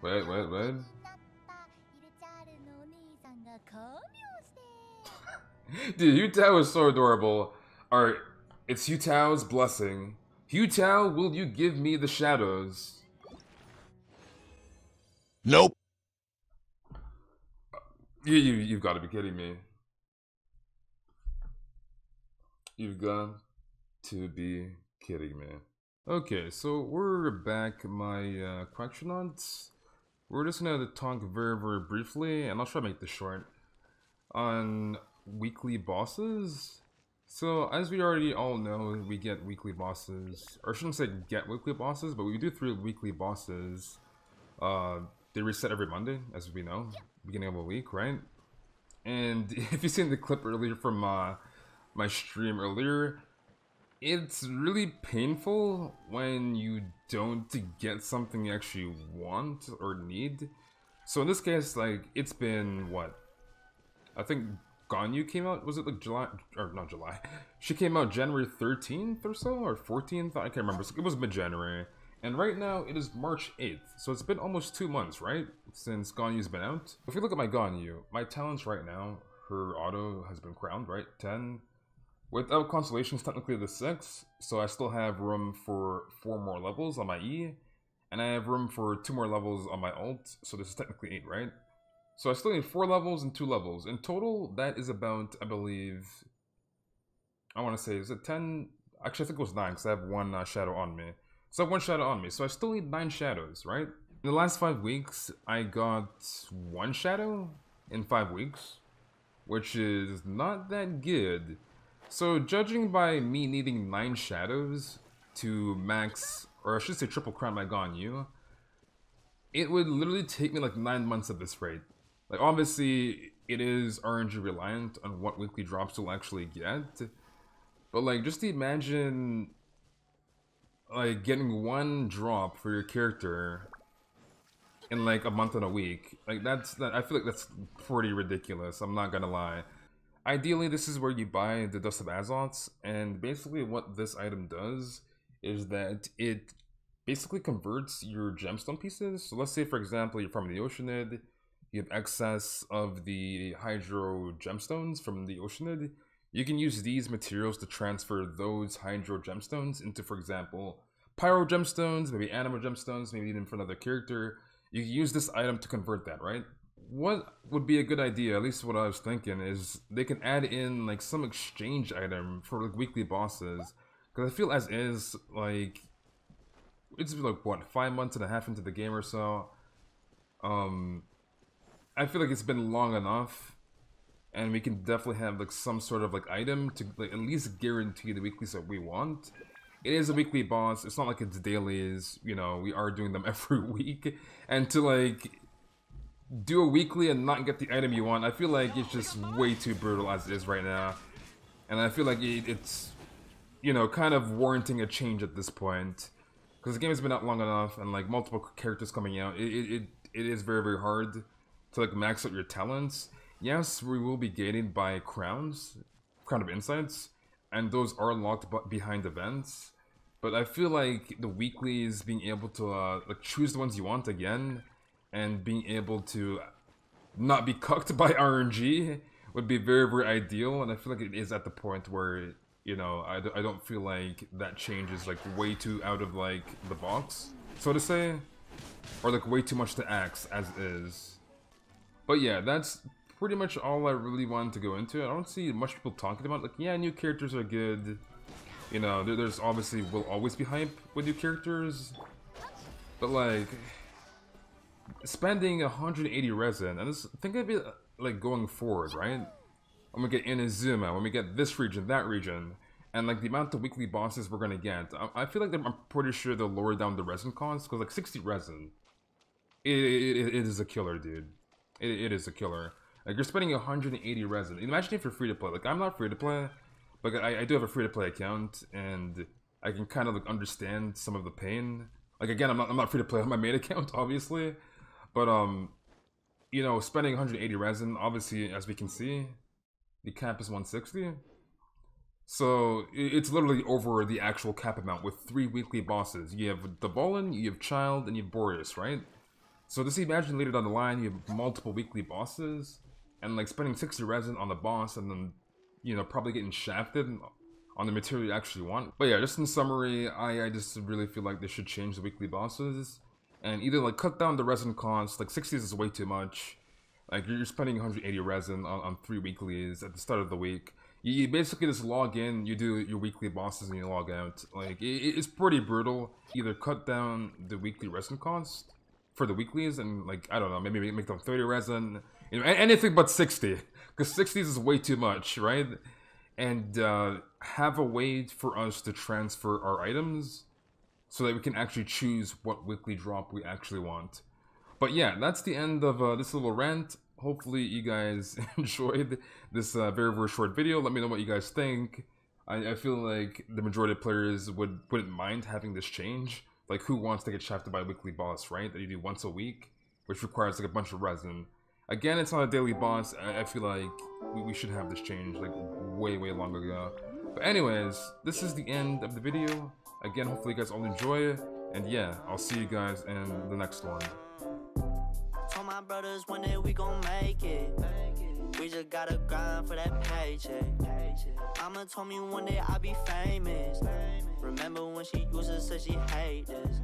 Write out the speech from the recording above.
Wait. Dude, Yutao is so adorable. Alright, it's Yutao's blessing. Yutao, will you give me the shadows? Nope. You've got to be kidding me. You've got to be kidding me. Okay, so we're back, my questionants. We're just gonna talk very briefly, and I'll try to make this short, on weekly bosses. So, as we already all know, we get weekly bosses, or I shouldn't say get weekly bosses, but we do 3 weekly bosses. They reset every Monday, as we know, beginning of a week, right? And if you've seen the clip earlier from my stream earlier, it's really painful when you don't get something you actually want or need. So in this case, like, it's been, what? I think Ganyu came out, was it like July, or not July, she came out January 13th or so, or 14th, I can't remember, it was mid-January. And right now, it is March 8th, so it's been almost 2 months, right? Since Ganyu's been out. If you look at my Ganyu, my talents right now, her auto has been crowned, right? 10. Without constellations, technically the 6, so I still have room for 4 more levels on my E, and I have room for 2 more levels on my ult, so this is technically 8, right? So I still need 4 levels and 2 levels. In total, that is about, I believe, I want to say, is it 10? Actually, I think it was 9, because I have 1 shadow on me. So I have 1 shadow on me, so I still need 9 shadows, right? In the last 5 weeks, I got 1 shadow in 5 weeks, which is not that good. So judging by me needing 9 shadows to max, or I should say triple crown my Ganyu, it would literally take me like 9 months at this rate. Like, obviously, it is RNG reliant on what weekly drops you'll actually get, but like, just imagine like getting 1 drop for your character in like a month and a week. Like, I feel like that's pretty ridiculous, I'm not gonna lie. Ideally, this is where you buy the Dust of Azoth, and basically what this item does is that it basically converts your gemstone pieces. So let's say, for example, you're from the Oceanid, you have excess of the Hydro gemstones from the Oceanid. You can use these materials to transfer those Hydro gemstones into, for example, Pyro gemstones, maybe Anima gemstones, maybe even for another character. You can use this item to convert that, right? What would be a good idea, at least what I was thinking, is they can add in like some exchange item for like weekly bosses. Because I feel as is, like, it's like what, 5 months and a half into the game or so. I feel like it's been long enough, and we can definitely have like some sort of like item to like at least guarantee the weeklies that we want. It is a weekly boss, it's not like it's dailies, you know, we are doing them every week, and to like do a weekly and not get the item you want, I feel like it's just way too brutal as it is right now. And I feel like it's, you know, kind of warranting a change at this point. Because the game has been out long enough, and like multiple characters coming out, it is very hard to like max out your talents. Yes, we will be gated by crowns, Crown of Insights, and those are locked behind events. But I feel like the weeklies, being able to like choose the ones you want again, and being able to not be cucked by RNG would be very ideal, and I feel like it is at the point where, you know, I don't feel like that change is like way too out of like the box, so to say, or like way too much to axe as is. But yeah, that's pretty much all I really wanted to go into. I don't see much people talking about, like, yeah, new characters are good, you know, there's obviously will always be hype with new characters, but like, spending 180 resin, and think of it like going forward, right? When we get Inazuma, when we get this region, that region, and like the amount of weekly bosses we're gonna get, I feel like I'm pretty sure they'll lower down the resin cost, because like 60 resin, it is a killer, dude. It is a killer. Like, you're spending 180 resin. Imagine if you're free to play. Like, I'm not free to play, but I do have a free to play account, and I can kind of like understand some of the pain. Like, again, I'm not free to play on my main account, obviously. But, you know, spending 180 resin, obviously, as we can see, the cap is 160. So it's literally over the actual cap amount with 3 weekly bosses. You have the Volin, you have Child, and you have Boreas, right? So just imagine later down the line you have multiple weekly bosses, and like spending 60 resin on the boss, and then, you know, probably getting shafted on the material you actually want. But yeah, just in summary, I just really feel like they should change the weekly bosses, and either like cut down the resin cost. Like 60s is way too much. Like you're spending 180 resin on 3 weeklies at the start of the week. You basically just log in, you do your weekly bosses, and you log out. Like it's pretty brutal. Either cut down the weekly resin cost for the weeklies, and like I don't know, maybe make them 30 resin. You know, anything but 60, because 60s is way too much, right? And have a way for us to transfer our items so that we can actually choose what weekly drop we actually want. But yeah, that's the end of this little rant. Hopefully you guys enjoyed this very short video. Let me know what you guys think. I feel like the majority of players wouldn't mind having this change. Like, who wants to get shafted by a weekly boss, right? That you do once a week, which requires like a bunch of resin. Again, it's not a daily boss. I feel like we should have this change like way long ago. But anyways, this is the end of the video. Again, hopefully you guys all enjoy it. And yeah, I'll see you guys in the next one. Told my brothers one day we gon' make it. We just gotta grind for that paycheck. Mama told me one day I'll be famous. Remember when she used to say she hate this.